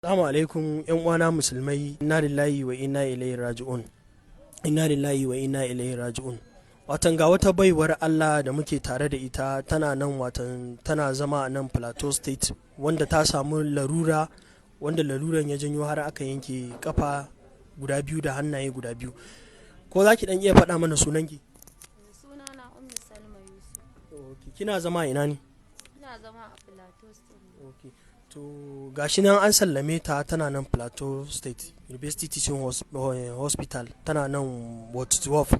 Assalamu alaikum yan uwana musulmai, inna lillahi wa inna ilaihi raji'un. Inna lillahi wa inna ilaihi raji'un. Watan ga wata baiwar Allah da muke tare da ita tana nan, watan tana zama a nan Plateau State, wanda ta samu larura, wanda laruran ya janyo har aka yanke kafa guda biyu da hannaye guda biyu. Ko za ki dan iya faɗa mana sunanki? Sunana Ummi Salma Yusuf. Okay. Kina zama ina ne? Ina zama a Plateau State. Okay. To gashi nan an sallame ta, tana nan Plateau State University Teaching Hospital, tana nan Ward 12.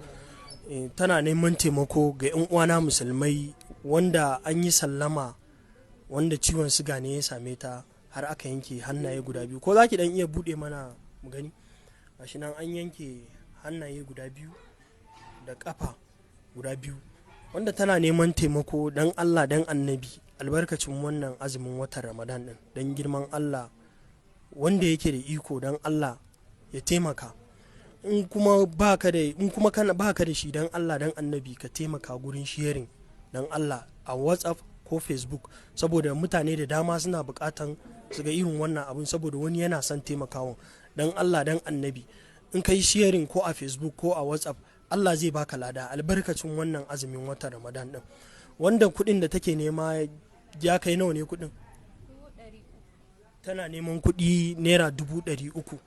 Tana neman taimako ga 'yan uwana musulmai wanda an yi sallama, wanda ciwon siga ne ya same ta har aka yanke hannaye guda biyu. Ko za ki dan iya buɗe mana mu gani? Gashi nan an yanke hannaye guda biyu da ƙafa guda biyu, wanda tana neman taimako dan Allah dan annabi, albarkacin wannan azumin watan Ramadan din, dan girman Allah wanda yake da iko dan Allah ya taimaka. In kuma baka da shi dan Allah dan annabi ka taimaka gurin sharing dan Allah a WhatsApp ko Facebook, saboda mutane da dama suna bukatan su ga irin wannan abun, saboda wani yana son taimakawa dan Allah dan annabi. In kai sharing ko a Facebook ko a WhatsApp, Allah zai baka lada albarkacin wannan azumin watan Ramadan din. Wanda kuɗin da take nema ya kai nawa ne kuɗin? Tana neman kuɗi naira 300,000.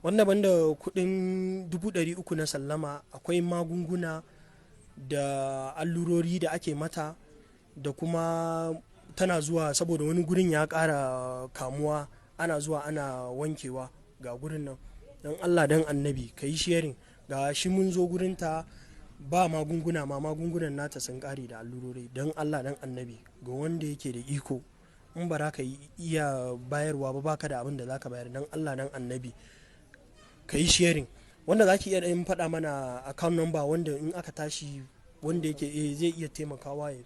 Wanda banda kuɗin 300,000 na sallama, akwai magunguna da allurori da ake mata, da kuma tana zuwa saboda wani gurin ya ƙara kamuwa, ana zuwa ana wankewa ga gurin nan. Dan Allah dan annabi ka yi sharing. Ga shi mun zo gurinta ba magunguna, ma magungunan nata sun ƙare da allurori. Dan Allah dan annabi ga wanda yake da iko, in ba za ka iya bayarwa ba, baka da abin da za ka bayar, dan Allah dan annabi ka yi sharing. Wanda za ki iya ɗan faɗa mana account number, wanda in aka tashi wanda yake zai iya taimakawa ya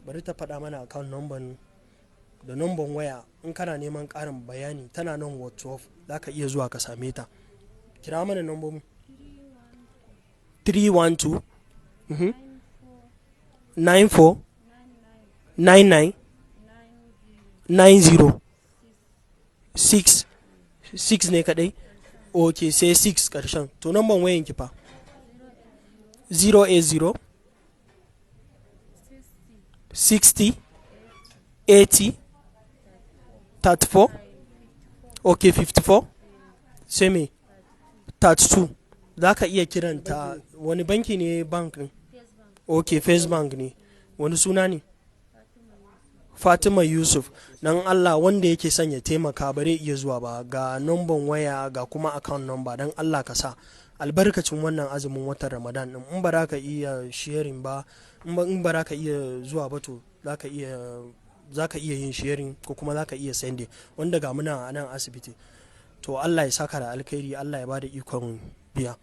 bari ta faɗa mana account number da number waya. In kana neman ƙarin bayani, tana nan Ward 12, za ka iya zuwa ka same ta. Kira mana number mu 312 94 99 90 6 ne kadai. Ok, sai 6 karshen. To number wayan ki fa 080 60 80 34. Ok, 54 sai me 32. Za ka iya kiranta. Wani banki ne bankin? Ok, First Bank ne. Wani suna ne? Fatima Yusuf. Dan Allah wanda yake son ya taimaka bare iya zuwa ba, ga number waya ga kuma account number. Dan Allah ka sa albarkacin wannan azumin watan Ramadan din. In ba za ka iya sharing ba, in ba za ka iya zuwa ba, to za ka iya yin sharing ko kuma za ka iya sending, wanda ga muna a nan asibiti. To Allah ya saka da alkhairi, Allah ya bada ikon biya.